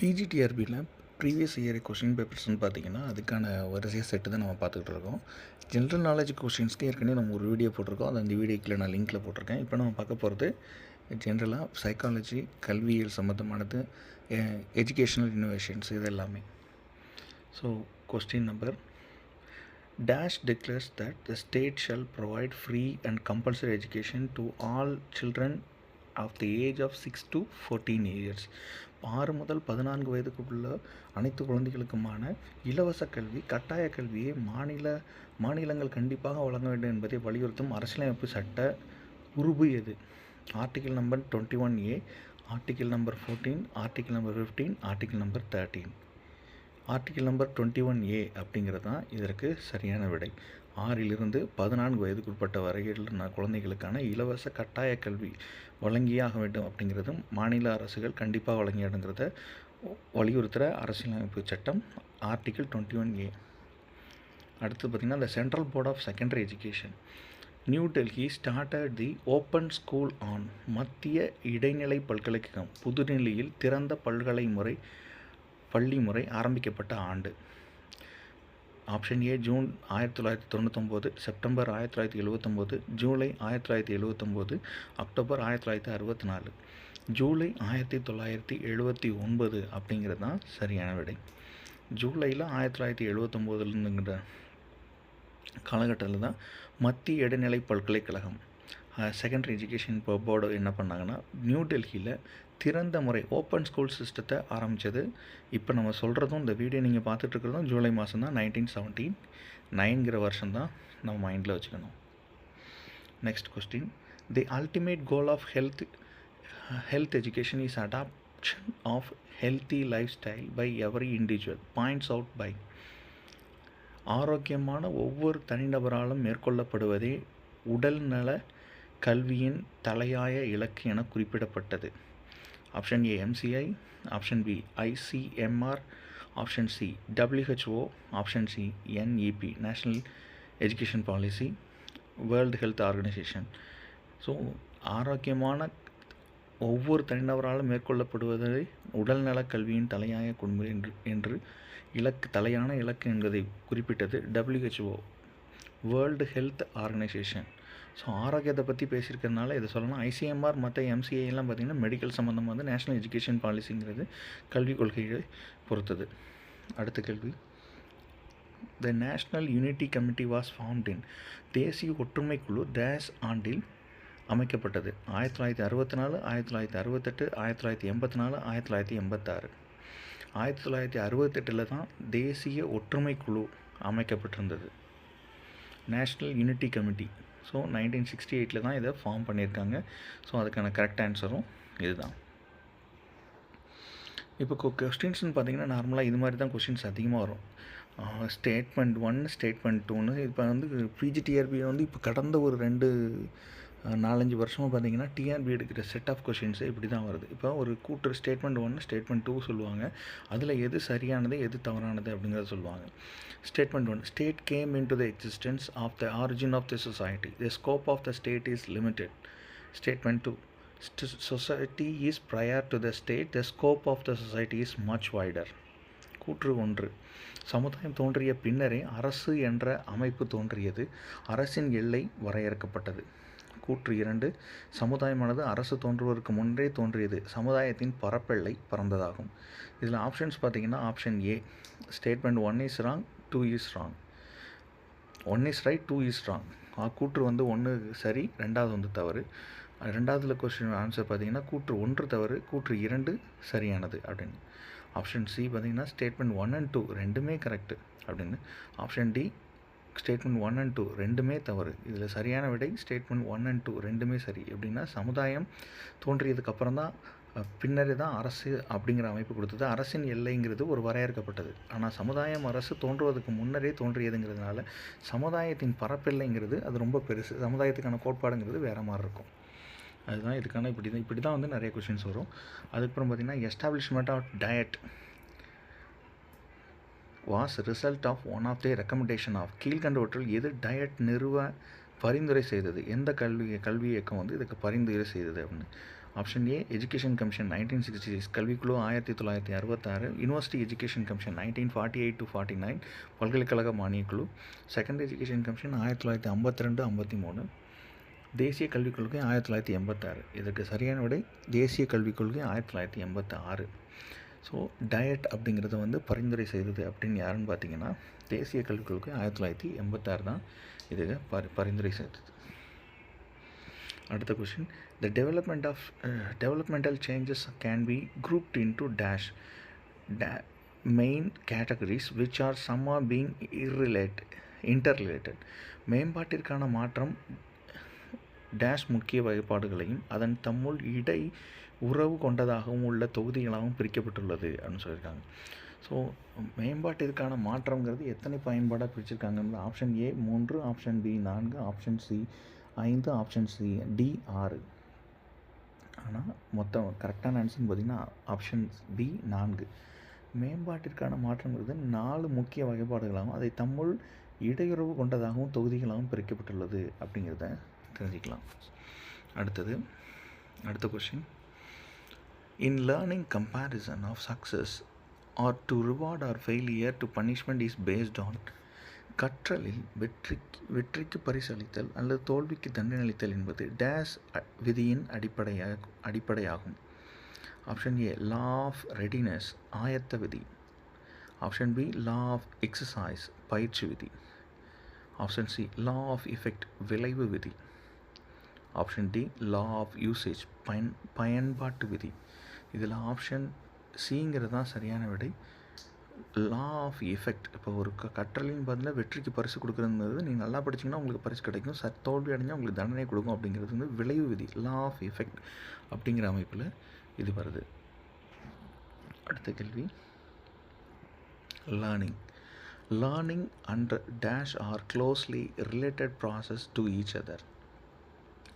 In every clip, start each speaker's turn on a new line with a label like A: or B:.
A: பிஜிடிஆர்பியில் previous year question பேப்பர்ஸ்னு பார்த்தீங்கன்னா அதுக்கான வரிசையாக செட்டு தான் நம்ம பார்த்துக்கிட்டு இருக்கோம். ஜென்ரல் நாலேஜ் கொஷின்ஸ்க்கு ஏற்கனவே நம்ம ஒரு வீடியோ போட்டிருக்கோம். அது அந்த வீடியோக்கில் நான் லிங்க்கில் போட்டிருக்கேன். இப்போ நம்ம பார்க்க போகிறது ஜென்ரலாக சைக்காலஜி, கல்வியியல் சம்மந்தமானது, எஜுகேஷ்னல் இன்னோவேஷன்ஸ் இது எல்லாமே. So question number Dash declares that the state shall provide free and compulsory education to all children of the age of 6 to 14 years. 6 முதல் 14 வயதுக்குள்ள அனைத்து குழந்தைகளுக்குமான இலவச கல்வி, கட்டாய கல்வியை மாநிலங்கள் கண்டிப்பாக வழங்க வேண்டும் என்பதை வலியுறுத்தும் அரசியலமைப்பு சட்ட உறுப்பு எது? Article number 21A, article number 14, article number 15, article number 13. Article number 21A அப்படிங்கிறது தான் இதற்கு சரியான விடை. 6 to 14 வயதுக்குட்பட்ட வரையிலான குழந்தைகளுக்கான இலவச கட்டாய கல்வி வழங்கியாக வேண்டும் அப்படிங்கிறதும் மாநில அரசுகள் கண்டிப்பாக வழங்கியாடுங்கிறத வலியுறுத்துகிற அரசியலமைப்பு சட்டம் ஆர்டிகிள் 21A. அடுத்து பார்த்திங்கன்னா the Central Board of Secondary Education, new Delhi started the open school on. மத்திய இடைநிலை பல்கலைக்கழகம் புதுடெல்லியில் திறந்த பள்ளி முறை ஆரம்பிக்கப்பட்ட ஆண்டு. Option A June 1999, September 1979, July 1979, October 1964. July 1979 அப்படிங்கிறது தான் சரியான விடை. ஜூலையில் 1979ங்கிற காலகட்டத்தில் தான் மத்திய இடைநிலை பல்கலைக்கழகம் செகண்டரி எஜுகேஷன் போர்டு என்ன பண்ணாங்கன்னா நியூ டெல்லியில் திறந்த முறை ஓப்பன் ஸ்கூல் சிஸ்டத்தை ஆரம்பித்தது. இப்போ நம்ம சொல்கிறதும் இந்த வீடியோ நீங்கள் பார்த்துட்ருக்கிறதும் ஜூலை மாதம் தான் 1979ங்கிற வருஷம் தான் நம்ம மைண்டில் வச்சுக்கணும். Next question, the ultimate goal of health education is adoption of healthy lifestyle by every individual points out by. ஆரோக்கியமான ஒவ்வொரு தனிநபராலும் மேற்கொள்ளப்படுவதே உடல்நல கல்வியின் தலையாய இலக்கு என குறிப்பிடப்பட்டது. Option A MCI, option B ICMR, option C WHO, option C NEP national education policy, world health organisation. So ஆரோக்கியமான ஒவ்வொரு தனிநபராலும் மேற்கொள்ளப்படுவதை உடல்நல கல்வியின் தலையாய கொள்கை என்று தலையான இலக்கு என்பதை குறிப்பிட்டது WHO, world health organisation. So ஆரோக்கியத்தை பற்றி பேசியிருக்கிறதுனால இதை சொல்லலாம். ICMR மற்ற MCI எல்லாம் பார்த்திங்கன்னா மெடிக்கல் சம்மந்தமாக வந்து நேஷ்னல் எஜுகேஷன் பாலிசிங்கிறது கல்விக் கொள்கையை பொறுத்தது. அடுத்த கேள்வி, த national unity committee was formed இன். தேசிய ஒற்றுமை குழு டேஷ் ஆண்டில் அமைக்கப்பட்டது? 1964, 1968, 1984, 1986. 1968 தான் தேசிய ஒற்றுமை குழு அமைக்கப்பட்டிருந்தது, நேஷ்னல் யூனிட்டி கமிட்டி. ஸோ 1968 தான் இதை ஃபார்ம் பண்ணியிருக்காங்க. ஸோ அதுக்கான கரெக்ட் ஆன்சரும் இதுதான். இப்போ கொஸ்டின்ஸ்னு பார்த்தீங்கன்னா நார்மலாக இது மாதிரி தான் கொஸ்டின்ஸ் அதிகமாக வரும். ஸ்டேட்மெண்ட் 1, ஸ்டேட்மெண்ட் 2ன்னு இப்போ வந்து பிஜிடிஆர்பி வந்து இப்போ கடந்த ஒரு 4-5 வருஷமாக பார்த்தீங்கன்னா டிஆர்பி எடுக்கிற செட் ஆஃப் கொஷின்ஸு இப்படி தான் வருது. இப்போ ஒரு கூட்டு ஸ்டேட்மெண்ட் 1, ஸ்டேட்மெண்ட் 2 சொல்லுவாங்க. அதில் எது சரியானது எது தவறானது அப்படிங்கிறத சொல்லுவாங்க. Statement 1, state came in to the existence of the origin of the society, the scope of the state is limited. Statement 2, society is prior to the state, the scope of the society is much wider. கூற்று 1, சமுதாயம் தோன்றிய பின்னரே அரசு என்ற அமைப்பு தோன்றியது, அரசின் எல்லை வரையறுக்கப்பட்டது. கூற்று 2, சமுதாயமானது அரசு தோன்றுவதற்கு முன்னரே தோன்றியது, சமுதாயத்தின் பரப்பெல்லை பறந்ததாகும். இதில் ஆப்ஷன்ஸ் பார்த்திங்கன்னா option A statement 1 is wrong, 2 is wrong. 1 is right, 2 is wrong. கூற்று வந்து 1 சரி, 2வது வந்து தவறு. 2வதுல கொஸ்டின் ஆன்சர் பார்த்திங்கன்னா கூற்று 1 தவறு, கூற்று 2 சரியானது அப்படின்னு. ஆப்ஷன் சி பார்த்திங்கன்னா ஸ்டேட்மெண்ட் 1 and 2 ரெண்டுமே கரெக்டு அப்படின்னு. ஆப்ஷன் டி ஸ்டேட்மெண்ட் 1 and 2 ரெண்டுமே தவறு. இதில் சரியான விடை ஸ்டேட்மெண்ட் 1 and 2 ரெண்டுமே சரி. எப்படின்னா சமுதாயம் தோன்றியதுக்கப்புறம் தான் பின்னரே தான் அரசு அப்படிங்கிற அமைப்பு கொடுத்தது. அரசின் எல்லைங்கிறது ஒரு வரையறுக்கப்பட்டது. ஆனால் சமுதாயம் அரசு தோன்றுவதற்கு முன்னரே தோன்றியதுங்கிறதுனால சமுதாயத்தின் பரப்பெல்லைங்கிறது அது ரொம்ப பெருசு. சமுதாயத்துக்கான கோட்பாடுங்கிறது வேறு மாதிரி இருக்கும். அதுதான் இதுக்கான இப்படி தான் வந்து நிறைய கொஷின்ஸ் வரும். அதுக்கப்புறம் பார்த்திங்கன்னா establishment of diet was result of one of the recommendation of. கீழ்கண்டவற்றில் எது டயட் நிறுவ பரிந்துரை செய்தது? எந்த கல்வி இயக்கம் வந்து இதுக்கு பரிந்துரை செய்தது அப்படின்னு. ஆப்ஷன் ஏ எஜுகேஷன் கமிஷன் 1966, கல்விக்குழு 1966, யூனிவர்சிட்டி எஜுகேஷன் கமிஷன் 1948-49, பல்கலைக்கழக மானியக்குழு. செகண்ட் எஜுகேஷன் கமிஷன் 1952-53, தேசிய கல்விக் கொள்கை 1986. இதற்கு சரியான விடை தேசிய கல்விக் கொள்கை 1986. ஸோ டயட் அப்படிங்கிறத வந்து பரிந்துரை செய்தது அப்படின்னு யாருன்னு பார்த்தீங்கன்னா தேசிய கல்விக் கொள்கை 1986 தான் இதுக்கு பரிந்துரை செய்தது. அடுத்த question, the developmental changes can be grouped into dash main categories which are somehow being interrelated. மேம்பாட்டிற்கான மாற்றம் டேஷ் முக்கிய வகைப்பாடுகளையும் அதன் தம்முள் இடை உறவு கொண்டதாகவும் உள்ள தொகுதிகளாகவும் பிரிக்கப்பட்டுள்ளது அப்படின்னு சொல்லியிருக்காங்க. ஸோ மேம்பாட்டிற்கான மாற்றங்கிறது எத்தனை பயன்பாடாக பிரிச்சிருக்காங்கன்னு option A 3, option B 4, option C 5, option C D 6. ஆனால் மொத்தம் கரெக்டான ஆன்சர்னு பார்த்திங்கன்னா ஆப்ஷன் பி 4. மேம்பாட்டிற்கான மாற்றங்கிறது 4 முக்கிய வகைப்பாடுகளாகவும் அதை தம்முள் இடையுறவு கொண்டதாகவும் தொகுதிகளாகவும் பிரிக்கப்பட்டுள்ளது அப்படிங்கிறத தெரிஞ்சுக்கலாம். அடுத்த question, in learning comparison of success or to reward or failure to punishment is based on. கற்றலில் வெற்றிக்கு பரிசளித்தல் அல்லது தோல்விக்கு தண்டனை அளித்தல் என்பது டேஸ் விதியின் அடிப்படையாகும். Option A law of readiness ஆயத்த விதி, option B law of exercise பயிற்சி விதி, option C law of effect விளைவு விதி, option D law of usage பயன்பாட்டு விதி. இதில் ஆப்ஷன் சிங்கிறது தான் சரியான விடை. Law of effect. இப்போ ஒரு கற்றலின் பதிலாக வெற்றிக்கு பரிசு கொடுக்குறது நீங்கள் நல்லா படிச்சிங்கன்னா உங்களுக்கு பரிசு கிடைக்கும், தோல்வி அடைஞ்சால் உங்களுக்கு தண்டனை கொடுக்கும் அப்படிங்கிறது வந்து விளைவு விதி, லா ஆஃப் எஃபெக்ட் அப்படிங்கிற அமைப்பில் இது வருது. அடுத்த கேள்வி, learning and dash are closely related process to each other.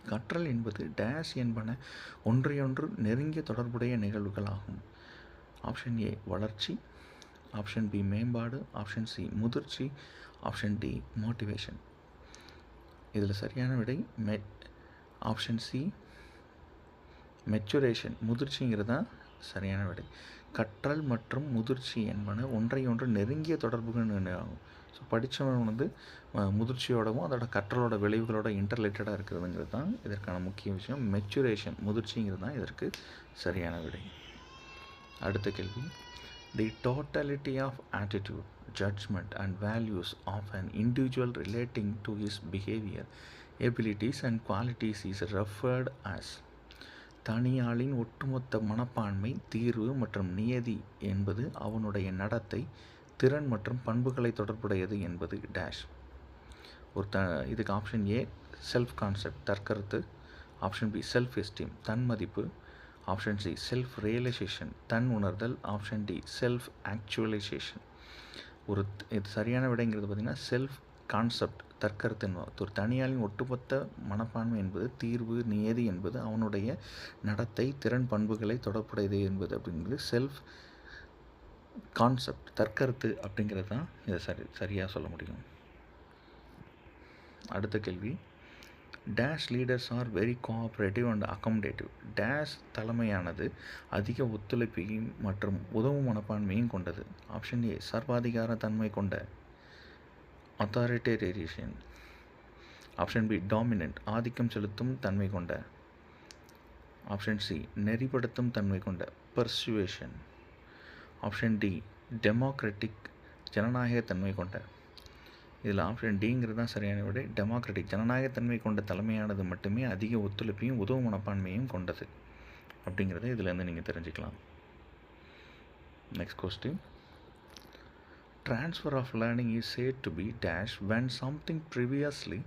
A: கற்றல் என்பது டேஷ் என்பன ஒன்றையொன்று நெருங்கிய தொடர்புடைய நிகழ்வுகள் ஆகும். ஆப்ஷன் ஏ வளர்ச்சி, ஆப்ஷன் பி மேம்பாடு, ஆப்ஷன் சி முதிர்ச்சி, ஆப்ஷன் டி மோட்டிவேஷன். இதில் சரியான விடை ஆப்ஷன் சி மெச்சுரேஷன், முதிர்ச்சிங்கிறது தான் சரியான விடை. கற்றல் மற்றும் முதிர்ச்சி என்பன ஒன்றையொன்று நெருங்கிய தொடர்புகள் ஆகும். ஸோ படித்தவன் வந்து முதிர்ச்சியோடவும் அதோட கற்றலோட விளைவுகளோட இன்டர்ரிலேட்டடாக இருக்கிறதுங்கிறது தான் இதற்கான முக்கிய விஷயம். மெச்சுரேஷன் முதிர்ச்சிங்கிறது தான் இதற்கு சரியான விடை. அடுத்த கேள்வி, the totality of attitude, judgement and values of an individual relating to his behaviour, abilities and qualities is referred as. தனியாளின் ஒட்டுமொத்த மனப்பான்மை, தீர்வு மற்றும் நியதி என்பது அவனுடைய நடத்தை, திறன் மற்றும் பண்புகளை தொடர்புடையது என்பது டேஷ். இதுக்கு ஆப்ஷன் ஏ செல்ஃப் கான்செப்ட் தற்கருத்து, ஆப்ஷன் பி செல்ஃப் எஸ்டீம் தன் மதிப்பு, ஆப்ஷன் சி செல்ஃப் ரியலைசேஷன் தன் உணர்தல், ஆப்ஷன் டி செல்ஃப் ஆக்சுவலைசேஷன். இது சரியான விடைங்கிறது பார்த்திங்கன்னா செல்ஃப் கான்செப்ட் தற்கருத்து என்பது. ஒரு தனியாளின் ஒட்டுமொத்த மனப்பான்மை என்பது, தீர்வு நியதி என்பது அவனுடைய நடத்தை, திறன், பண்புகளை தொடர்புடையது என்பது அப்படிங்கிறது செல்ஃப் கான்செப்ட் தற்கருத்து அப்படிங்கிறது தான் இதை சரியாக சொல்ல முடியும். அடுத்த கேள்வி, dash leaders are very cooperative and accommodative. Dash தலைமையானது அதிக ஒத்துழைப்பையும் மற்றும் உதவும் மனப்பான்மையும் கொண்டது. ஆப்ஷன் ஏ சர்வாதிகார தன்மை கொண்ட அத்தாரிட்டேரியன், ஆப்ஷன் பி டாமினன்ட் ஆதிக்கம் செலுத்தும் தன்மை கொண்ட, ஆப்ஷன் சி நெறிப்படுத்தும் தன்மை கொண்ட பர்சுவேஷன், ஆப்ஷன் டி டெமோக்ராட்டிக் ஜனநாயகத்தன்மை கொண்ட. இதில் ஆப்ஷன் டிங்கிறது தான் சரியான விடை. டெமோக்ராட்டிக் ஜனநாயகத்தன்மை கொண்ட தலைமையானது மட்டுமே அதிக ஒத்துழைப்பையும் உதவும் மனப்பான்மையும் கொண்டது அப்படிங்கிறத இதிலேருந்து நீங்கள் தெரிஞ்சுக்கலாம். Next question, transfer of learning is said to be dash when something previously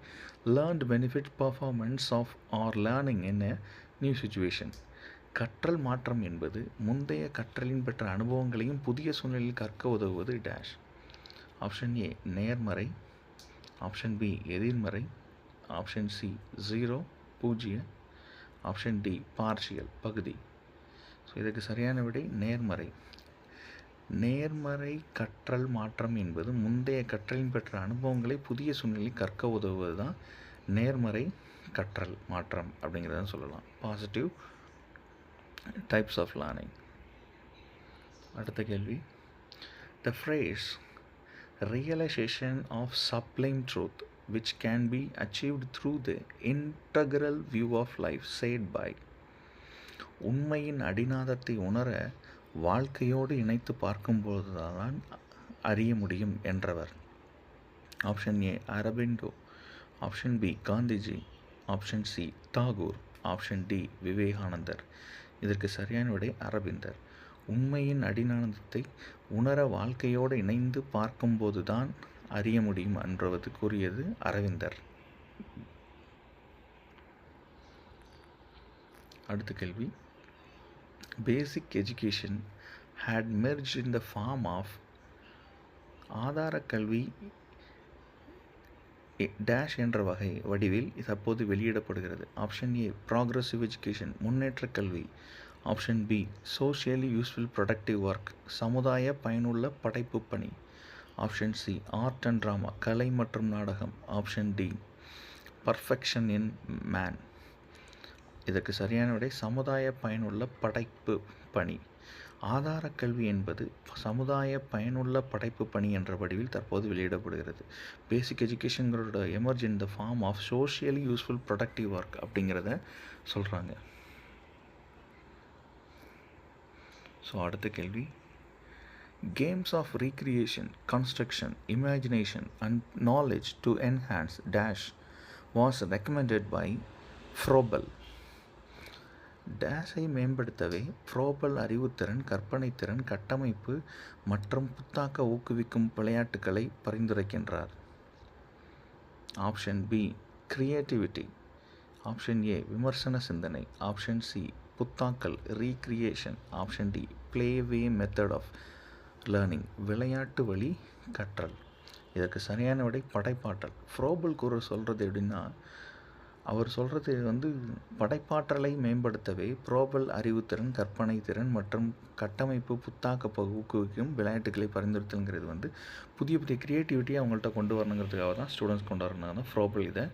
A: learned benefits performance of or learning in a new situation. கற்றல் மாற்றம் என்பது முந்தைய கற்றலின் பெற்ற அனுபவங்களையும் புதிய சூழ்நிலையில் கற்க உதவுவது டேஷ். ஆப்ஷன் ஏ நேர்மறை, ஆப்ஷன் பி எதிர்மறை, option C 0 0, option D partial பகுதி. ஸோ இதுக்கு சரியான விடை நேர்மறை. நேர்மறை கற்றல் மாற்றம் என்பது முந்தைய கற்றலின் பெற்ற அனுபவங்களை புதிய சூழ்நிலையில் கற்க உதவுவது தான் நேர்மறை கற்றல் மாற்றம் அப்படிங்கிறத சொல்லலாம். Positive types of learning. அடுத்த கேள்வி, the phrase realization of sublime truth which can be achieved through the integral view of life said by. உண்மையின் அடிநாதத்தை உணர வாழ்க்கையோடு இணைத்து பார்க்கும்போதுதான் அறிய முடியும் என்றவர். Option A Aurobindo, option B Gandhiji, option C Tagore, option D விவேகானந்தர். இதற்கு சரியான விடை அரவிந்தர். உண்மையின் அடிநாதத்தை உணர வாழ்க்கையோடு இணைந்து பார்க்கும்போது தான் அறிய முடியும் என்றது கூறியது அரவிந்தர். அடுத்த கேள்வி, பேசிக் education had merged in the form of ஆதார கல்வி டேஷ் என்ற வகை வடிவில் தற்போது வெளியிடப்படுகிறது. ஆப்ஷன் ஏ ப்ராக்ரஸிவ் எஜுகேஷன் முன்னேற்ற கல்வி, option B socially useful productive work சமுதாய பயனுள்ள படைப்பு பணி, option C art and drama கலை மற்றும் நாடகம், option D perfection in man. இதற்கு சரியான விடை சமுதாய பயனுள்ள படைப்பு பணி. ஆதார கல்வி என்பது சமுதாய பயனுள்ள படைப்பு பணி என்ற வடிவில் தற்போது வெளியிடப்படுகிறது. பேசிக் எஜுகேஷன்களோட emerge in the form of socially useful productive work அப்படிங்கிறத சொல்கிறாங்க. ஸோ அடுத்த கேள்வி, games of recreation construction imagination and knowledge to enhance dash was recommended by Froebel. டேஷை மேம்படுத்தவே ஃப்ரோபல் அறிவுத்திறன் கற்பனைத்திறன் கட்டமைப்பு மற்றும் புத்தாக்க ஊக்குவிக்கும் விளையாட்டுகளை பரிந்துரைக்கின்றார். Option B creativity, option A விமர்சன சிந்தனை, ஆப்ஷன் சி புத்தாக்கல் recreation, option D play way method of learning விளையாட்டு வழி கற்றல். இதற்கு சரியான விடை படைப்பாற்றல். ஃப்ரோபல் கூற சொல்கிறது எப்படின்னா, அவர் சொல்கிறது படைப்பாற்றலை மேம்படுத்தவே புரோபல் அறிவுத்திறன் கற்பனை திறன் மற்றும் கட்டமைப்பு புத்தாக்க ஊக்குவிக்கும் விளையாட்டுகளை பரிந்துரைத்தல்ங்கிறது புதிய புதிய கிரியேட்டிவிட்டியை அவங்கள்ட்ட கொண்டு வரணுங்கிறதுக்காக தான் ஸ்டூடெண்ட்ஸ் கொண்டு வரணுங்க தான் ஃப்ரோபல் இதை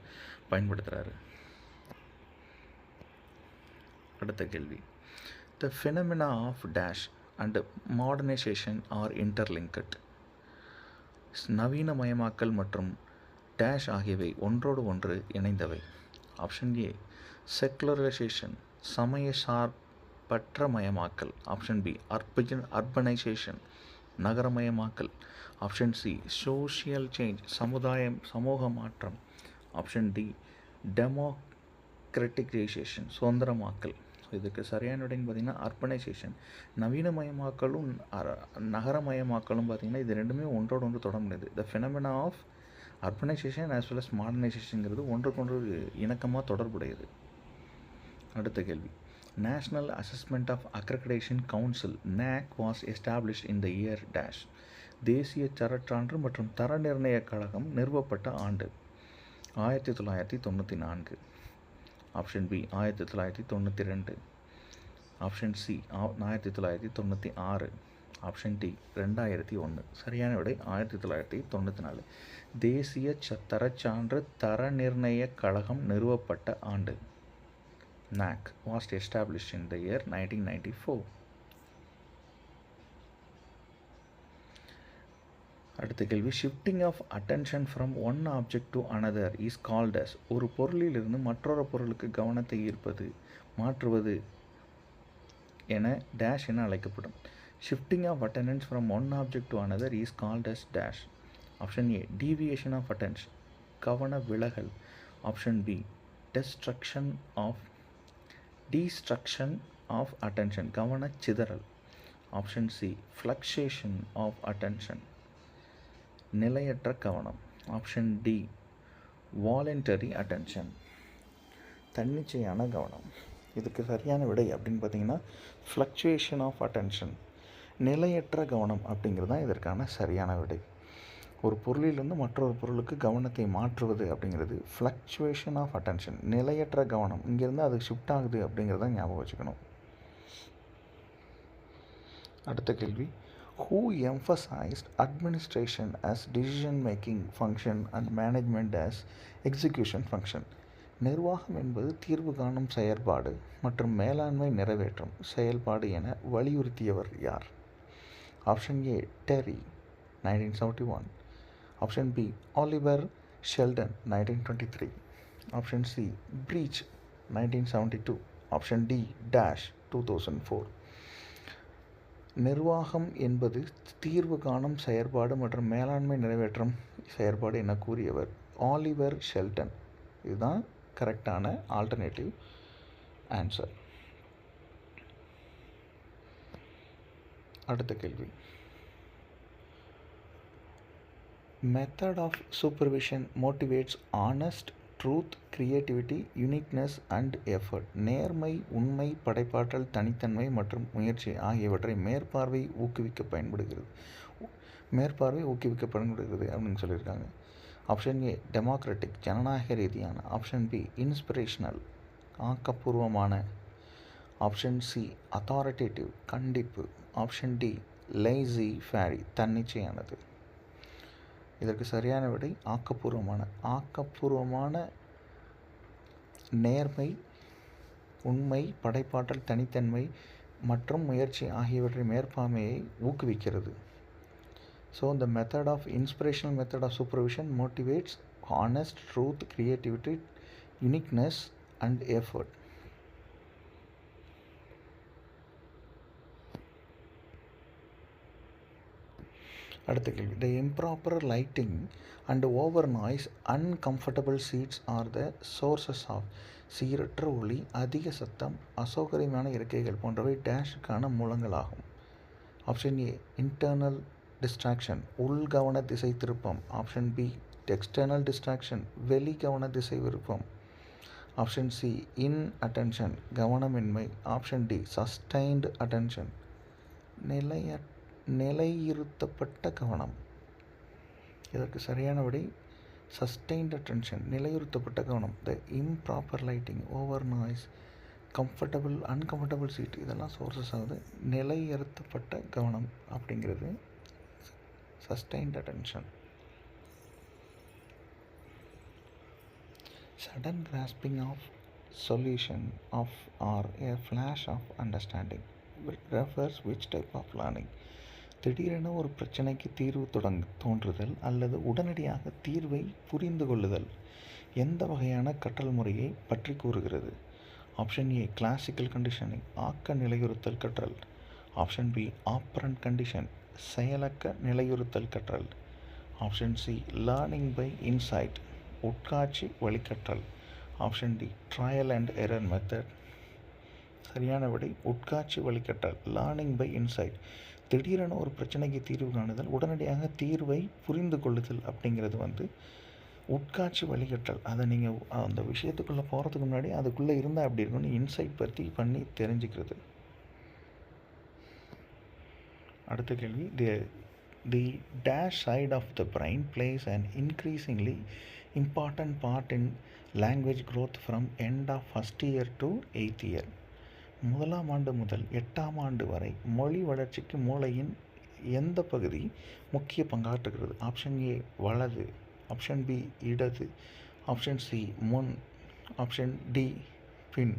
A: பயன்படுத்துகிறாரு. அடுத்த கேள்வி, the phenomena of dash and modernisation are interlinked. நவீனமயமாக்கல் மற்றும் டேஷ் ஆகியவை ஒன்றோடு ஒன்று இணைந்தவை. ஆப்ஷன் ஏ செக்குலரைசேஷன் சமய சார்பற்றமயமாக்கல், ஆப்ஷன் பி அர்பனைசேஷன் நகரமயமாக்கல், ஆப்ஷன் சி சோஷியல் சேஞ்ச் சமூக மாற்றம், ஆப்ஷன் டி டெமோக்ரட்டிகைசேஷன் சுதந்திரமாக்கல். இதுக்கு சரியான விடைன்னு பார்த்திங்கன்னா அர்பனைசேஷன். நவீனமயமாக்கலும் நகரமயமாக்கலும் பார்த்திங்கன்னா இது ரெண்டுமே ஒன்றோடு ஒன்று தொட முடியாது. The phenomena of urbanisation as well as மாடர்னைசேஷனுங்கிறது ஒன்றுக்கொன்று இணக்கமாக தொடர்புடையது. அடுத்த கேள்வி, national assessment of accreditation council NAAC was established in the year dash. தேசிய தரச்சான்று மற்றும் தர நிர்ணய கழகம் நிறுவப்பட்ட ஆண்டு 1994, option B 1992, option C 1996, option D 2001. சரியான விடை 1994. தேசிய தரச்சான்று தர நிர்ணய கழகம் நிறுவப்பட்ட ஆண்டு NAC was established in the year 1994. அடுத்த கேள்வி, shifting of attention from one object to another is called as. ஒரு பொருளிலிருந்து மற்றொரு பொருளுக்கு கவனத்தை ஈர்ப்பது மாற்றுவது என டேஷ் என அழைக்கப்படும். Shifting of attention from one object to another is called as dash. Option A deviation of attention கவன விலகல், option B destruction of attention கவன சிதறல், option C fluctuation of attention நிலையற்ற கவனம், ஆப்ஷன் டி வாலண்டரி அட்டென்ஷன் தன்னிச்சையான கவனம். இதுக்கு சரியான விடை அப்படின்னு பார்த்தீங்கன்னா ஃப்ளக்சுவேஷன் ஆஃப் அட்டென்ஷன் நிலையற்ற கவனம் அப்படிங்கிறது தான் இதற்கான சரியான விடை. ஒரு பொருளிலிருந்து மற்றொரு பொருளுக்கு கவனத்தை மாற்றுவது அப்படிங்கிறது ஃப்ளக்சுவேஷன் ஆஃப் அட்டென்ஷன் நிலையற்ற கவனம். இங்கேருந்து அது ஷிஃப்ட் ஆகுது அப்படிங்கிறத ஞாபகம் வச்சுக்கணும். அடுத்த கேள்வி, who emphasized administration as decision making function and management as execution function. நிர்வாகம் என்பது தீர்வு காணும் செயற்பாடு மற்றும் மேலாண்மை நிறைவேற்றும் செயல்பாடு என வலியுறுத்தியவர் யார்? Option A Terry 1971, option B Oliver Sheldon 1923, option C Brech 1972, option D dash 2004. நிர்வாகம் என்பது தீர்வு காணும் செயற்பாடு மற்றும் மேலாண்மை நிறைவேற்றும் செயற்பாடு என கூறியவர் ஆலிவர் ஷெல்டன். இதுதான் கரெக்டான ஆல்டர்னேட்டிவ் ஆன்சர். அடுத்த கேள்வி. Method of supervision motivates honest, truth, creativity, uniqueness and effort. நேர்மை, உண்மை, படைப்பாற்றல், தனித்தன்மை மற்றும் முயற்சி ஆகியவற்றை மேற்பார்வை ஊக்குவிக்க பயன்படுகிறது அப்படின்னு சொல்லியிருக்காங்க. ஆப்ஷன் ஏ டெமோக்ராட்டிக், ஜனநாயக ரீதியான. ஆப்ஷன் பி இன்ஸ்பிரேஷனல், ஆக்கப்பூர்வமான. ஆப்ஷன் சி அத்தாரிட்டேட்டிவ், கண்டிப்பு. ஆப்ஷன் டி லேசி ஃபேரி, தன்னிச்சையானது. இதற்கு சரியான விடை ஆக்கப்பூர்வமான. ஆக்கப்பூர்வமான நேர்மை, உண்மை, படைப்பாற்றல், தனித்தன்மை மற்றும் முயற்சி ஆகியவற்றை மேற்பார்வையை ஊக்குவிக்கிறது. So the method of inspirational method of supervision motivates honest, truth, creativity, uniqueness and effort. அடுத்த கேள்வி. The improper lighting and over noise, uncomfortable seats are the sources of. சீரற்ற ஒளி, அதிக சத்தம், அசௌகரியமான இருக்கைகள் போன்றவை டேஷுக்கான மூலங்களாகும். ஆப்ஷன் ஏ இன்டர்னல் டிஸ்ட்ராக்ஷன், உள்கவன திசை திருப்பம். ஆப்ஷன் பி எக்ஸ்டர்னல் டிஸ்ட்ராக்ஷன், வெளி கவன திசை விருப்பம். ஆப்ஷன் சி இன் அட்டென்ஷன், கவனமின்மை. ஆப்ஷன் டி சஸ்டைன்டு அட்டென்ஷன், நிலையிருத்தப்பட்ட கவனம். இதற்கு சரியான விடை சஸ்டைன்டு அட்டென்ஷன், நிலையுறுத்தப்பட்ட கவனம். The improper lighting, over noise, uncomfortable seat இதெல்லாம் சோர்சஸ் ஆகுது. நிலையிருத்தப்பட்ட கவனம் அப்படிங்கிறது sustained attention. Sudden grasping of solution of or a flash of understanding refers which type of learning? திடீரென ஒரு பிரச்சனைக்கு தீர்வு தோன்றுதல் அல்லது உடனடியாக தீர்வை புரிந்து கொள்ளுதல் எந்த வகையான கற்றல் முறையை பற்றி கூறுகிறது? ஆப்ஷன் ஏ கிளாசிக்கல் கண்டிஷனிங், ஆக்க நிலையுறுத்தல் கற்றல். ஆப்ஷன் பி ஆப்பரண்ட் கண்டிஷன், செயலக்க நிலையுறுத்தல் கற்றல். Option C learning by insight, உட்காட்சி வழிகற்றல். Option D trial and error method. சரியான விடை உட்காட்சி வழிகற்றல், லேர்னிங் பை இன்சைட். திடீரென ஒரு பிரச்சனைக்கு தீர்வு காணுதல், உடனடியாக தீர்வை புரிந்து கொள்ளுதல் அப்படிங்கிறது உட்காட்சி வழிகற்றல். அதை நீங்கள் அந்த விஷயத்துக்குள்ளே போகிறதுக்கு முன்னாடி அதுக்குள்ளே இருந்தால் அப்படி இருக்குன்னு இன்சைட் பற்றி பண்ணி தெரிஞ்சுக்கிறது. அடுத்த கேள்வி. தி dash side of the brain plays an increasingly important part in language growth from end of first year to 8th year. முதலாம் ஆண்டு முதல் 8ஆம் ஆண்டு வரை மொழி வளர்ச்சிக்கு மூளையின் எந்த பகுதி முக்கிய பங்காற்றுகிறது? ஆப்ஷன் ஏ வலது, ஆப்ஷன் பி இடது, ஆப்ஷன் சி முன், ஆப்ஷன் டி பின்.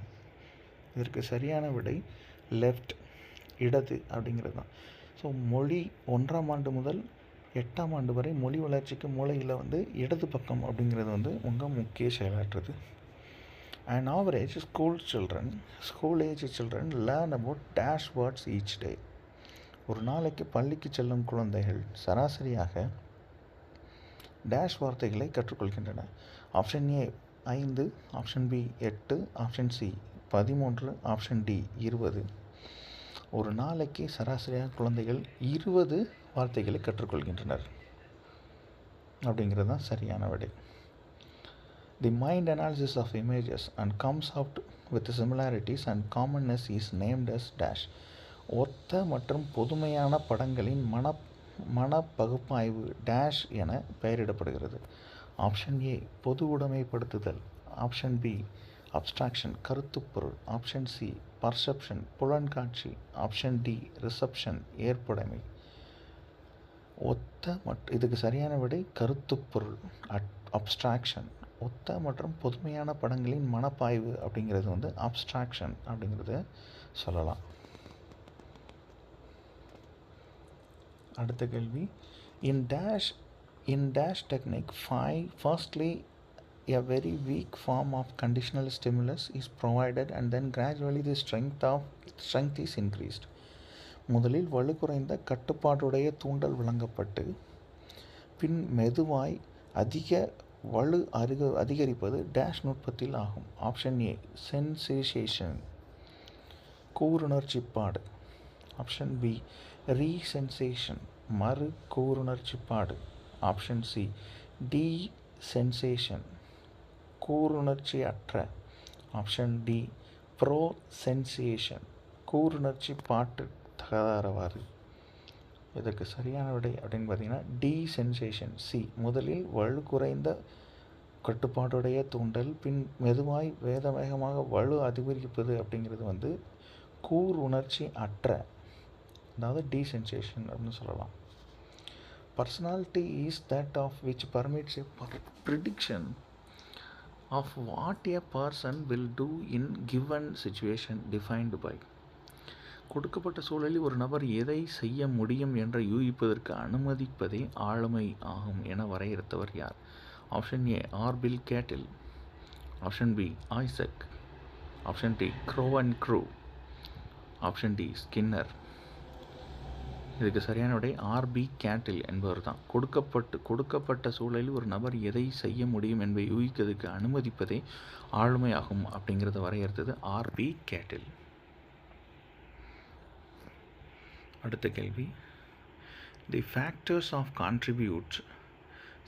A: இதற்கு சரியான விடை லெஃப்ட், இடது அப்படிங்கிறது தான். ஸோ மொழி 1ஆம் ஆண்டு முதல் 8ஆம் ஆண்டு வரை மொழி வளர்ச்சிக்கு மூளையில் இடது பக்கம் அப்படிங்கிறது உங்கள் முக்கிய செயலாற்றுது. An average school age children learn about dash words each day. ஒரு நாளைக்கு பள்ளிக்கு செல்லும் குழந்தைகள் சராசரியாக டேஷ் வார்த்தைகளை கற்றுக்கொள்கின்றன. Option A 5, option B 8, option C 13, option D 20. ஒரு நாளைக்கு சராசரியாக குழந்தைகள் 20 வார்த்தைகளை கற்றுக்கொள்கின்றனர் அப்படிங்கிறது தான் சரியான விடை. The mind analysis of images and comes out with similarities and commonness is named as dash. ஒத்த மற்றும் பொதுமையான படங்களின் மனப்பகுப்பாய்வு டேஷ் என பெயரிடப்படுகிறது. ஆப்ஷன் ஏ பொது உடைமைப்படுத்துதல், ஆப்ஷன் பி அப்ஸ்ட்ராக்ஷன் கருத்துப்பொருள், ஆப்ஷன் சி பர்செப்ஷன் புலன்காட்சி, ஆப்ஷன் டி ரிசப்ஷன் ஏற்புடைமை. இதுக்கு சரியான விடை கருத்துப்பொருள் அப்ஸ்ட்ராக்ஷன். ஒத்த மற்றும் புதுமையான படங்களின் மனப்பாய்வு அப்படிங்கிறது வந்து அப்ஸ்ட்ராக்ஷன் அப்படிங்கிறத சொல்லலாம். அடுத்த கேள்வி, in dash technique firstly a very weak form of conditional stimulus is provided and then gradually the strength is increased. முதலில் வலுக்குறைந்த கட்டுப்பாட்டுடைய தூண்டல் வழங்கப்பட்டு பின் மெதுவாய் அதிக வலு அதிகரிப்பது டேஷ் நுட்பத்தில் ஆகும். ஆப்ஷன் ஏ சென்சேஷன் கூருணர்ச்சிப்பாடு. ஆப்ஷன் பி ரீசென்சேஷன் மறு கூருணர்ச்சிப்பாடு. ஆப்ஷன் சி டி சென்சேஷன் கூருணர்ச்சி அற்ற. ஆப்ஷன் டி ப்ரோ சென்சேஷன் கூருணர்ச்சி பாட்டு தகராறுவாறு. இதற்கு சரியான விடை அப்படின்னு பார்த்தீங்கன்னா டி சென்சேஷன் சி. முதலில் வலு குறைந்த கட்டுப்பாட்டுடைய தூண்டல் பின் மெதுவாய் வேகமாக வலு அதிகரிப்பது அப்படிங்கிறது வந்து கூர் உணர்ச்சி அற்ற, அதாவது டி சென்சேஷன் அப்படின்னு சொல்லலாம். Personality is that of which permits a prediction of what a person will do in given situation defined by. கொடுக்கப்பட்ட சூழலில் ஒரு நபர் எதை செய்ய முடியும் என்ற யூகிப்பதற்கு அனுமதிப்பதே ஆளுமை ஆகும் என வரையறுத்தவர் யார்? Option A RB Cattell. Option B Isaac. Option D Crow and Crow. Option D Skinner. இதுக்கு சரியான விடை ஆர்பி கேட்டில் என்பவர் தான். கொடுக்கப்பட்ட சூழலில் ஒரு நபர் எதை செய்ய முடியும் என்பதை யூகிக்கிறதுக்கு அனுமதிப்பதே ஆளுமையாகும் அப்படிங்கிறத வரையறுத்தது ஆர்பி கேட்டில். அடுத்த கேள்வி, the factors of contribute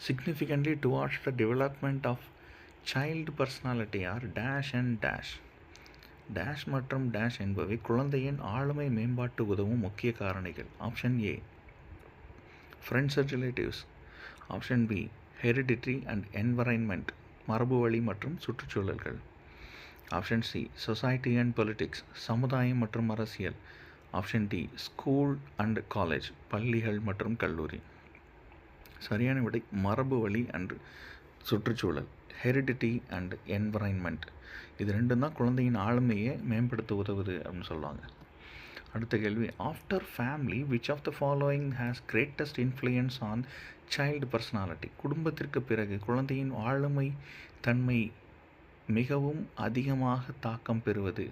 A: significantly towards the development of child personality are dash and dash. Dash மற்றும் டேஷ் என்பவை குழந்தையின் ஆளுமை மேம்பாட்டு உதவும் முக்கிய காரணிகள். Option A friends and relatives. Option B heredity and environment மரபு வழி மற்றும் சுற்றுச்சூழல்கள். Option C society and politics சமுதாயம் மற்றும் அரசியல். Option D school and college பள்ளிகள் மற்றும் கல்லூரி. சரியான விடை மரபு வழி அண்ட் சுற்றுச்சூழல், ஹெரிடிட்டி அண்ட் என்வரைன்மெண்ட். இது ரெண்டும் தான் குழந்தையின் ஆளுமையை மேம்படுத்த உதவுது அப்படின்னு சொல்லுவாங்க. அடுத்த கேள்வி, after family which of the following has greatest influence on child personality. குடும்பத்திற்கு பிறகு குழந்தையின் ஆளுமை தன்மை மிகவும் அதிகமாக தாக்கம் பெறுவது.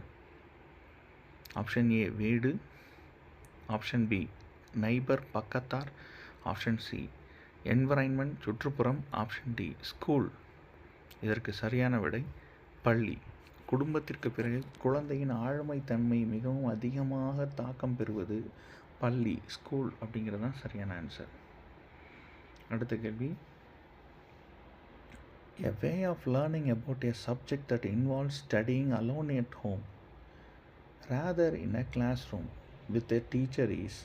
A: ஆப்ஷன் ஏ வீடு. ஆப்ஷன் பி நைபர் பக்கத்தார். ஆப்ஷன் சி என்வரைன்மெண்ட் சுற்றுப்புறம். Option D school. இதற்கு சரியான விடை பள்ளி. குடும்பத்திற்கு பிறகு குழந்தையின் ஆளுமை தன்மை மிகவும் அதிகமாக தாக்கம் பெறுவது பள்ளி, ஸ்கூல் அப்படிங்கிறது தான் சரியான ஆன்சர். அடுத்த கேள்வி, a way of learning about a subject that involves studying alone at home rather in a classroom with a teacher is.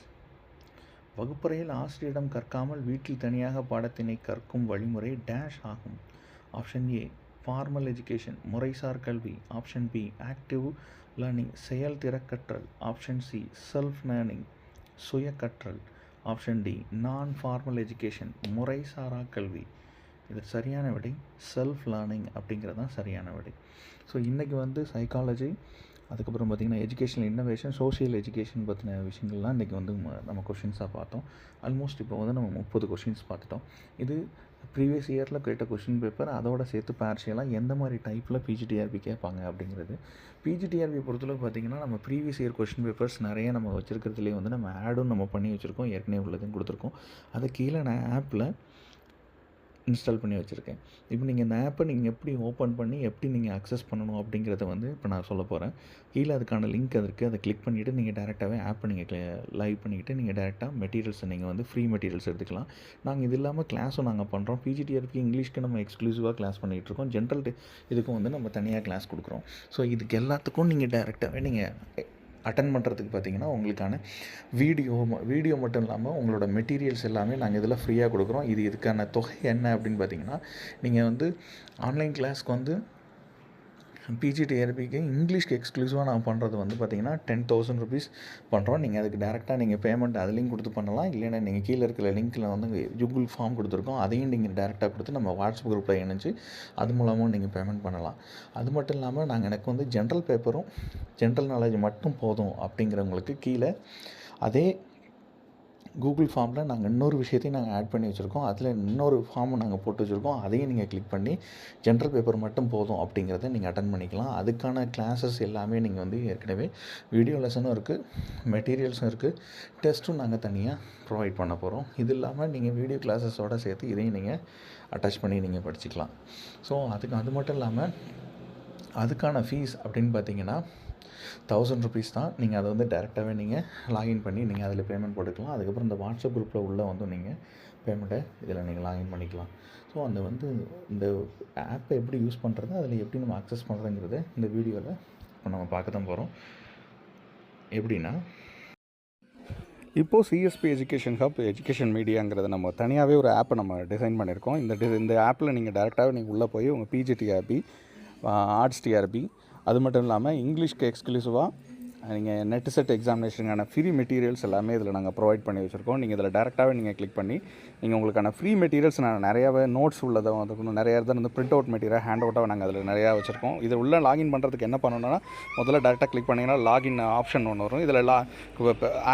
A: வகுப்பறையில் ஆசிரியரிடம் கற்காமல் வீட்டில் தனியாக பாடத்தினை கற்கும் வழிமுறை டேஷ் ஆகும். ஆப்ஷன் ஏ ஃபார்மல் எஜுகேஷன் முறைசார் கல்வி. ஆப்ஷன் பி ஆக்டிவ் லேர்னிங் செயல்திற கற்றல். ஆப்ஷன் சி செல்ஃப் லேர்னிங் சுய கற்றல். Option D non formal education முறைசாரா கல்வி. இது சரியான விடை செல்ஃப் லேர்னிங் அப்படிங்கிறது தான் சரியான விடை. ஸோ இன்றைக்கி வந்து சைக்காலஜி, அதுக்கப்புறம் பார்த்திங்கன்னா எஜுகேஷனல் இன்னோவேஷன், சோஷியல் எஜுகேஷன் பற்றின விஷயங்கள்லாம் இன்றைக்கி வந்து நம்ம கொஷின்ஸாக பார்த்தோம். ஆல்மோஸ்ட் இப்போ வந்து நம்ம 30 கொஷின்ஸ் பார்த்துட்டோம். இது ப்ரீவியஸ் இயரில் கேட்ட கொஷின் பேப்பர், அதோட சேர்த்து பார்ஷியலாக எந்த மாதிரி டைப்பில் பிஜிடிஆர்பி கேட்பாங்க அப்படிங்கிறது. பிஜிடிஆர்பி பொறுத்தளவு பார்த்திங்கன்னா நம்ம ப்ரீவியஸ் இயர் கொஷின் பேப்பர்ஸ் நிறைய நம்ம வச்சுருக்கிறதுலேயே வந்து நம்ம ஆடும் நம்ம பண்ணி வச்சுருக்கோம், ஏற்கனவே உள்ளதையும் கொடுத்துருக்கோம். அது கீழே நான் ஆப்பில் இன்ஸ்டால் பண்ணி வச்சுருக்கேன். இப்போ நீங்கள் இந்த ஆப்பை நீங்கள் எப்படி ஓப்பன் பண்ணி எப்படி நீங்கள் அக்சஸ் பண்ணணும் அப்படிங்கிறத வந்து இப்போ நான் சொல்ல போகிறேன். கீழே அதுக்கான லிங்க் இருக்குது, அதை கிளிக் பண்ணிவிட்டு நீங்கள் டேரெக்டாகவே ஆப்பை நீங்கள் லைவ் பண்ணிக்கிட்டு நீங்கள் டேரெக்டாக மெட்டீரியல்ஸை நீங்கள் வந்து ஃப்ரீ மெட்டீரியல்ஸ் எடுத்துக்கலாம். நாங்கள் இது இல்லாமல் கிளாஸும் நாங்கள் பண்ணுறோம். பிஜிடிஆர்பி இங்கிலீஷ்க்கு நம்ம எக்ஸ்க்ளூசிவாக கிளாஸ் பண்ணிகிட்ருக்கோம். ஜென்ரல் இதுக்கும் வந்து நம்ம தனியாக கிளாஸ் கொடுக்குறோம். ஸோ இதுக்கு எல்லாத்துக்கும் நீங்கள் டேரெக்டாகவே நீங்கள் அட்டன் பண்ணுறதுக்கு பார்த்திங்கன்னா உங்களுக்கான வீடியோ மட்டும் இல்லாமல் உங்களோட மெட்டீரியல்ஸ் எல்லாமே நாங்கள் இதில் ஃப்ரீயாக கொடுக்குறோம். இதுக்கான தொகை என்ன அப்படின்னு பார்த்திங்கன்னா, நீங்கள் வந்து ஆன்லைன் கிளாஸ்க்கு வந்து பிஜிடிஆர்பிக்கு இங்கிலீஷ்க்கு எக்ஸ்க்ளூசிவாக நான் பண்ணுறது வந்து பார்த்திங்கன்னா 10,000 ருபீஸ் பண்ணுறோம். நீங்கள் அதுக்கு டேரெக்டாக நீங்கள் பேமெண்ட் அதுலேயும் கொடுத்து பண்ணலாம். இல்லைன்னா நீங்கள் கீழே இருக்கிற லிங்க்கில் வந்து கூகுள் ஃபார்ம் கொடுத்துருக்கோம், அதையும் நீங்கள் டேரெக்டாக கொடுத்து நம்ம வாட்ஸ்அப் குரூப்பில் இணைஞ்சு அது மூலமாக நீங்கள் பேமெண்ட் பண்ணலாம். அது மட்டும் இல்லாமல் எனக்கு வந்து ஜென்ரல் பேப்பரும் ஜென்ரல் நாலேஜ் மட்டும் போதும் அப்படிங்கிறவங்களுக்கு கீழே அதே கூகுள் ஃபார்மில் நாங்கள் இன்னொரு விஷயத்தையும் நாங்கள் ஆட் பண்ணி வச்சுருக்கோம். அதில் இன்னொரு ஃபார்மை நாங்கள் போட்டு வச்சுருக்கோம். அதையும் நீங்கள் கிளிக் பண்ணி ஜென்ரல் பேப்பர் மட்டும் போதும் அப்படிங்கிறத நீங்கள் அட்டன் பண்ணிக்கலாம். அதுக்கான கிளாஸஸ் எல்லாமே நீங்கள் வந்து ஏற்கனவே வீடியோ லெசனும் இருக்குது, மெட்டீரியல்ஸும் இருக்குது, டெஸ்ட்டும் நாங்கள் தனியாக ப்ரொவைட் பண்ண போகிறோம். இது இல்லாமல் நீங்கள் வீடியோ கிளாஸஸோடு சேர்த்து இதையும் நீங்கள் அட்டாச் பண்ணி நீங்கள் படிச்சுக்கலாம். ஸோ அது மட்டும் இல்லாமல் அதுக்கான ஃபீஸ் அப்படின்னு பார்த்தீங்கன்னா 1000 ருபீஸ் தான். நீங்கள் அதை வந்து டேரெக்டாகவே நீங்கள் லாகின் பண்ணி நீங்கள் அதில் பேமெண்ட் போட்டுக்கலாம். அதுக்கப்புறம் இந்த வாட்ஸ்அப் குரூப்பில் உள்ளே வந்து நீங்கள் பேமெண்ட்டை இதில் நீங்கள் லாகின் பண்ணிக்கலாம். ஸோ இந்த ஆப்பை எப்படி யூஸ் பண்ணுறது, அதில் எப்படி நம்ம அக்சஸ் பண்ணுறதுங்கிறத இந்த வீடியோவில் இப்போ நம்ம பார்க்க தான் போகிறோம். எப்படின்னா, இப்போது சிஎஸ்பி எஜுகேஷன் ஹப் எஜுகேஷன் மீடியாங்கிறத நம்ம தனியாகவே ஒரு ஆப்பை நம்ம டிசைன் பண்ணியிருக்கோம். இந்த ஆப்பில் நீங்கள் டேரெக்டாகவே நீங்கள் உள்ளே போய் உங்கள் பிஜிடிஆர்பி, ஆர்ட்ஸ் டிஆர்பி, அது மட்டும் இல்லாமல் இங்கிலீஷ்க்கு எக்ஸ்க்ளூசிவாக நீங்கள் நெட் செட் எக்ஸாமினேஷனுக்கான ஃப்ரீ மெட்டீரியல்ஸ் எல்லாமே இதில் நாங்கள் ப்ரொவைட் பண்ணி வச்சுருக்கோம். நீங்கள் இதில் டேரெக்டாகவே நீங்கள் கிளிக் பண்ணி நீங்கள் உங்களுக்கான ஃப்ரீ மெட்டீரியல்ஸ் நான் நிறையாவே நோட்ஸ் உள்ளதை வந்து நிறைய இடத்துல வந்து பிரிண்ட் அவுட் மெட்டீரியல் ஹேண்ட் அவுட்டாக நாங்கள் அதில் நிறையா வச்சுருக்கோம். இதில் உள்ள லாகின் பண்ணுறதுக்கு என்ன பண்ணணும்னா, முதல்ல டேரெக்டாக கிளிக் பண்ணிங்கன்னா லாகின் ஆப்ஷன் ஒன்று வரும். இதில்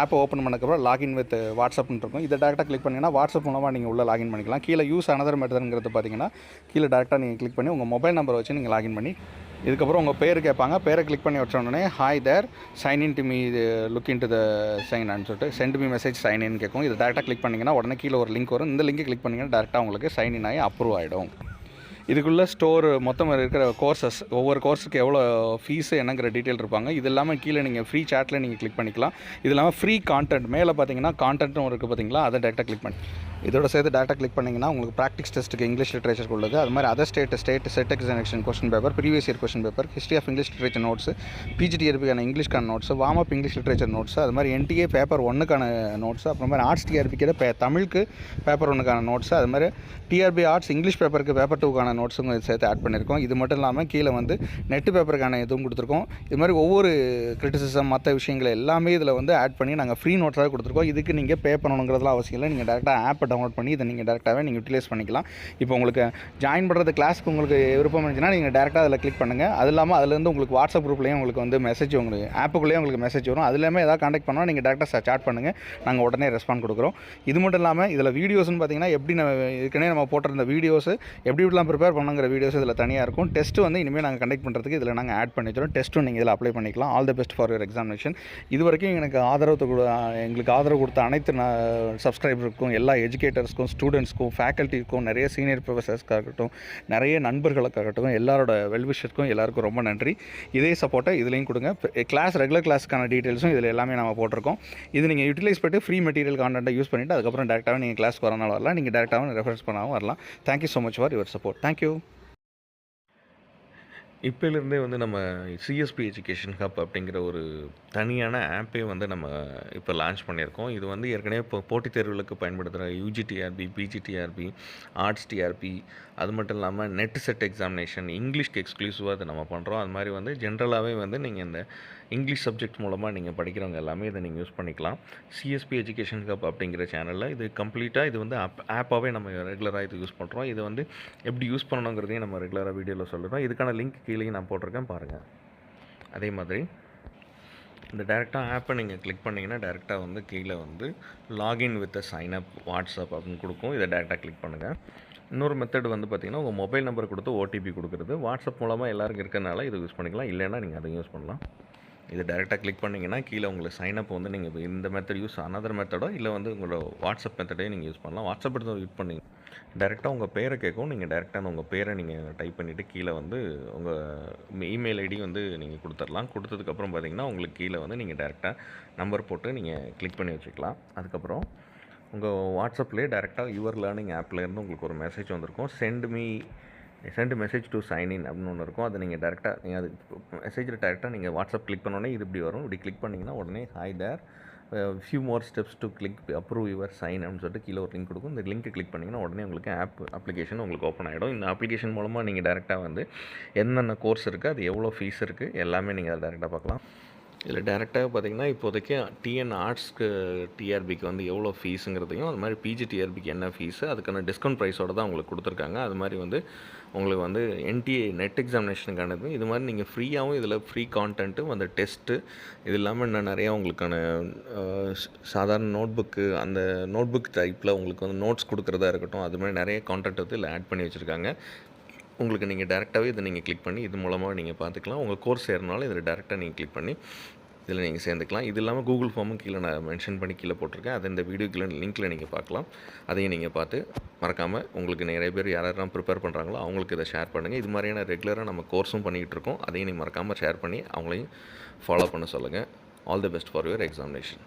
A: ஆப்பை ஓப்பன் பண்ணக்கப்புறம் லாகின் வித் வாட்ஸ்அப்னு இருக்கும். இதை டேரெக்டாக கிளிக் பண்ணிங்கன்னா வாட்ஸ்அப் மூலமாக நீங்கள் உள்ள லாகின் பண்ணிக்கலாம். கீழே யூஸ் அனதர் மெத்தட்ங்கிறது பார்த்தீங்கன்னா கீழே டேரெக்டாக நீங்கள் கிளிக் பண்ணி உங்கள் மொபைல் நம்பரை வச்சு நீங்கள் லாகின் பண்ணி இதுக்கப்புறம் உங்கள் பேர் கேட்பாங்க. பேரை கிளிக் பண்ணி வச்சோடனே hi there sign in to me look in to the sign ஆன்னு சொல்லிட்டு send me message sign in கேட்கும். இது டேரெக்டாக கிளிக் பண்ணிங்கன்னா உடனே கீழே ஒரு லிங்க் வரும். இந்த லிங்கை கிளிக் பண்ணிங்கன்னா டேரெக்டாக உங்களுக்கு சைன் இன் ஆகி அப்ரூவ் ஆகிடும். இதுக்குள்ளே ஸ்டோர் மொத்தம் இருக்கிற கோர்சஸ், ஒவ்வொரு கோர்ஸுக்கு எவ்வளோ ஃபீஸு என்னங்கிற டீட்டெயில் இருப்பாங்க. இது இல்லாமல் கீழே நீங்கள் ஃப்ரீ சாட்டில் நீங்கள் கிளிக் பண்ணிக்கலாம். இது இல்லாமல் ஃப்ரீ கான்டென்ட் மேலே பார்த்தீங்கன்னா கான்டென்ட்டும் இருக்குது பார்த்தீங்களா, அதை டேரெக்டாக கிளிக் பண்ணி இதோட சேர்த்து டேட்டா கிளிக் பண்ணிங்கன்னா உங்களுக்கு ப்ராக்டிஸ் டெஸ்ட்டுக்கு இங்கிலீஷ் லிட்ரேச்சர் உள்ளது. அது மாதிரி other state set examination question paper, previous year question paper, history of English literature notes, பிஜிடிஆர்பிக்கான இங்கிலீஷ்க்கான notes, warm up English literature notes, அது மாதிரி என்டிஏ பேப்பர் 1க்கான நோட்ஸ், அப்புறம் மாதிரி ஆர்ட்ஸ் டிஆர்பிக்கு தமிழுக்கு பேப்பர் 1க்கான நோட்ஸ், அது மாதிரி டிஆர்பி ஆர்ட்ஸ் இங்கிலீஷ் பேப்பருக்கு பேப்பர் 2க்கான நோட்ஸும் சேர்த்து ஆட் பண்ணியிருக்கோம். இது மட்டும் இல்லாமல் கீழே வந்து நெட்டு பேப்பருக்கான இதுவும் கொடுத்துருக்கோம். இது மாதிரி ஒவ்வொரு கிரிட்டிசிசம் மற்ற விஷயங்கள் எல்லாமே இதில் வந்து ஆட் பண்ணி நாங்கள் ஃப்ரீ நோட்ஸாக கொடுத்துருக்கோம். இதுக்கு நீங்கள் பே பண்ணணுங்கிறதுலாம் அவசியம் இல்லை. நீங்கள் டேரெக்டாக ஆப்பை டவுன்லோட் பண்ணி இதை நீங்கள் டேரெக்டாகவே நீங்கள் யூட்டிலைஸ் பண்ணிக்கலாம். இப்போ உங்களுக்கு ஜாயின் பண்ணுறது கிளாஸ்க்கு உங்களுக்கு விருப்பம் இருந்துச்சுன்னா நீங்கள் டேரெக்டாக அதில் கிளிக் பண்ணுங்கள். அது இல்லாமல் அதுலேருந்து உங்களுக்கு வாட்ஸ்அப் குரூப்லேயும் உங்களுக்கு வந்து மெசேஜ், உங்களுக்கு ஆப்புக்குள்ளேயும் உங்களுக்கு மெசேஜ் வரும். அதுலேயுமே ஏதாவது காண்டாக்ட் பண்ணால் நீங்கள் டேரெக்டாக சாட் பண்ணுங்கள், நாங்கள் உடனே ரெஸ்பாண்ட் கொடுக்குறோம். இது மட்டும் இல்லாமல் இதில் வீடியோஸ்னு பார்த்தீங்கன்னா எப்படி ஏற்கனவே நம்ம போட்டிருந்த வீடியோஸ் எப்படி இப்படிலாம் ப்ரிப்பேர் பண்ணுங்கிற வீடியோஸ் இதில் தனியாக இருக்கும். டெஸ்ட்டு வந்து இனிமேல் நாங்கள் கண்டக்ட் பண்ணுறதுக்கு இதில் நாங்கள் ஆட் பண்ணி வச்சிடும். டெஸ்ட்டும் நீங்கள் இதில் அப்ளை பண்ணிக்கலாம். All the best for your examination. இது வரைக்கும் எங்களுக்கு ஆதரவு கொடுத்த அனைத்து சப்ஸ்கிரைபருக்கும், எல்லா எஜுகேட்டர்ஸ்க்கும், ஸ்டூடெண்ட்ஸ்க்கும், ஃபேக்கல்ட்டிக்கும், நிறைய சீனியர் ப்ரொஃபஸர்ஸ்க்காகட்டும், நிறைய நண்பர்களுக்காகட்டும், எல்லாரோட வெல்விஷருக்கும் எல்லாருக்கும் ரொம்ப நன்றி. இதே சப்போர்ட்டை இதுலேயும் கொடுங்க. ரெகுலர் கிளாஸ்க்கான டீட்டெயில்ஸும் இதில் எல்லாமே நம்ம போட்டிருக்கோம். இது நீங்கள் யூட்டிலைஸ் பண்ணிட்டு ஃப்ரீ மெட்டீரியல் கான்டென்ட்டை யூஸ் பண்ணிவிட்டு அதுக்கப்புறம் டேரெக்டாக நீங்கள் கிளாஸ்க்கு வரனால வரலாம், நீங்கள் டேரெக்டாகவும் ரெஃபரன்ஸ் பண்ணாலும் வரலாம். Thank you so much for your support. Thank you. இப்போலேருந்தே வந்து நம்ம சிஎஸ்பி எஜுகேஷன் ஹப் அப்படிங்கிற ஒரு தனியான ஆப்பே வந்து நம்ம இப்போ லான்ச் பண்ணியிருக்கோம். இது வந்து ஏற்கனவே இப்போ போட்டித் தேர்வுகளுக்கு பயன்படுத்துகிற யூஜிடிஆர்பி, பிஜிடிஆர்பி, ஆர்ட்ஸ் டிஆர்பி, அது மட்டும் இல்லாமல் நெட் செட் எக்ஸாமினேஷன், இங்கிலீஷ்க்கு எக்ஸ்க்ளூசிவாக அதை நம்ம பண்ணுறோம். அது மாதிரி வந்து ஜென்ரலாகவே வந்து நீங்கள் இந்த இங்கிலீஷ் சப்ஜெக்ட் மூலமாக நீங்கள் படிக்கிறவங்க எல்லாமே இதை நீங்கள் யூஸ் பண்ணிக்கலாம். சிஎஸ்பி எஜுகேஷன் ஹப் அப்படிங்கிற சேனலில் இது கம்ப்ளீட்டாக இது வந்து ஆப்பாகவே நம்ம ரெகுலராக இது யூஸ் பண்ணுறோம். இது வந்து எப்படி யூஸ் பண்ணணுங்கிறதையும் நம்ம ரெகுலராக வீடியோவில் சொல்லுறோம். இதுக்கான லிங்க் கீழே நான் போட்டிருக்கேன் பாருங்கள். அதே மாதிரி இந்த டேரெக்டாக ஆப்பை நீங்கள் கிளிக் பண்ணிங்கன்னா டேரெக்டாக வந்து கீழே வந்து login with sign up WhatsApp அப்படின்னு கொடுக்கும். இதை டேரெக்டாக கிளிக் பண்ணுங்கள். இன்னொரு மெத்தட் வந்து பார்த்திங்கன்னா உங்கள் மொபைல் நம்பர் கொடுத்து ஓடிபி கொடுக்குறது. வாட்ஸ்அப் மூலமாக எல்லாருக்கும் இருக்கிறனால இது யூஸ் பண்ணிக்கலாம், இல்லைன்னா நீங்கள் அதை யூஸ் பண்ணலாம். இது டேரெக்டாக கிளிக் பண்ணிங்கன்னா கீழே உங்களுக்கு சைனப் வந்து நீங்கள் இந்த மெத்தட் அனதர் மெத்தடோ இல்லை வந்து உங்களோட வாட்ஸ்அப் மெத்தடே நீங்கள் யூஸ் பண்ணலாம். வாட்ஸ்அப் எடுத்து யூஸ் பண்ணி டேரெக்டாக உங்கள் பேரை கேட்கும். நீங்கள் டேரெக்டாக உங்கள் பேரை நீங்கள் டைப் பண்ணிவிட்டு கீழே வந்து உங்கள் இமெயில் ஐடி வந்து நீங்கள் கொடுத்துடலாம். கொடுத்ததுக்கப்புறம் பார்த்திங்கன்னா உங்களுக்கு கீழே வந்து நீங்கள் டேரெக்டாக நம்பர் போட்டு நீங்கள் கிளிக் பண்ணி வச்சுக்கலாம். அதுக்கப்புறம் உங்கள் வாட்ஸ்அப்லேயே டேரெக்டாக யுவர் லேர்னிங் ஆப்லேருந்து உங்களுக்கு ஒரு மெசேஜ் வந்திருக்கும். Sent message to sign in அப்படின்னு ஒன்று இருக்கும். அதை நீங்கள் டேரெக்டாக அது மெசேஜில் டேரெக்டாக நீங்கள் வாட்ஸ்அப் கிளிக் பண்ணோன்னே இது இப்படி வரும். இப்படி கிளிக் பண்ணிங்கன்னா உடனே hi there
B: few more steps to click approve your sign அப்படின்னு சொல்லிட்டு கீழே ஒரு லிங்க் கொடுக்கும். இந்த லிங்க்கை கிளிக் பண்ணிங்கன்னா உடனே உங்களுக்கு அப்ளிகேஷன் உங்களுக்கு ஓப்பன் ஆகிடும். இந்த அப்ளிகேஷன் மூலமாக நீங்கள் டேரெக்டாக வந்து என்னென்ன கோர்ஸ் இருக்குது, அது எவ்வளோ ஃபீஸ் இருக்குது, எல்லாமே நீங்கள் அதை டேரெக்டாக பார்க்கலாம். இதில் டேரெக்டாக பார்த்தீங்கன்னா இப்போதைக்கு டிஎன் ஆர்ட்ஸ்க்கு டிஆர்பிக்கு வந்து எவ்வளோ ஃபீஸுங்கிறதையும், அது மாதிரி பிஜி டிஆர்பிக்கு என்ன ஃபீஸு, அதுக்கான டிஸ்கவுண்ட் ப்ரைஸோடு தான் உங்களுக்கு கொடுத்துருக்காங்க. அது மாதிரி வந்து உங்களுக்கு வந்து என்டிஏ நெட் எக்ஸாமினேஷனுக்கானது இது மாதிரி நீங்கள் ஃப்ரீயாகவும் இதில் ஃப்ரீ கான்டென்ட்டும் அந்த டெஸ்ட்டு இது இல்லாமல் இன்னும் நிறையா உங்களுக்கான சாதாரண நோட்புக்கு அந்த நோட்புக் டைப்பில் உங்களுக்கு வந்து நோட்ஸ் கொடுக்குறதா இருக்கட்டும், அது மாதிரி நிறைய கான்டென்ட் வந்து இதில் ஆட் பண்ணி வச்சுருக்காங்க. உங்களுக்கு நீங்கள் டேரெக்டாகவே இதை நீங்கள் கிளிக் பண்ணி இது மூலமாக நீங்கள் பார்த்துக்கலாம். உங்கள் கோர்ஸ் சேரனாலும் இதில் டேரெக்டாக நீங்கள் கிளிக் பண்ணி இதில் நீங்கள் சேர்ந்துக்கலாம். இது இல்லாமல் கூகுள் ஃபார்மும் கீழே நான் மென்ஷன் பண்ணி கீழே போட்டிருக்கேன். அதை இந்த வீடியோ கீழே லிங்க்கில் நீங்கள் பார்க்கலாம். அதையும் நீங்கள் பார்த்து மறக்காமல் உங்களுக்கு நிறைய பேர் யாரெல்லாம் ப்ரிப்பேர் பண்ணுறாங்களோ அவங்களுக்கு இதை ஷேர் பண்ணுங்கள். இது மாதிரியான ரெகுலராக நம்ம கோர்ஸும் பண்ணிக்கிட்டு இருக்கோம். அதையும் நீங்கள் மறக்காமல் ஷேர் பண்ணி அவங்களையும் ஃபாலோ பண்ண சொல்லுங்கள். All the best for your examination.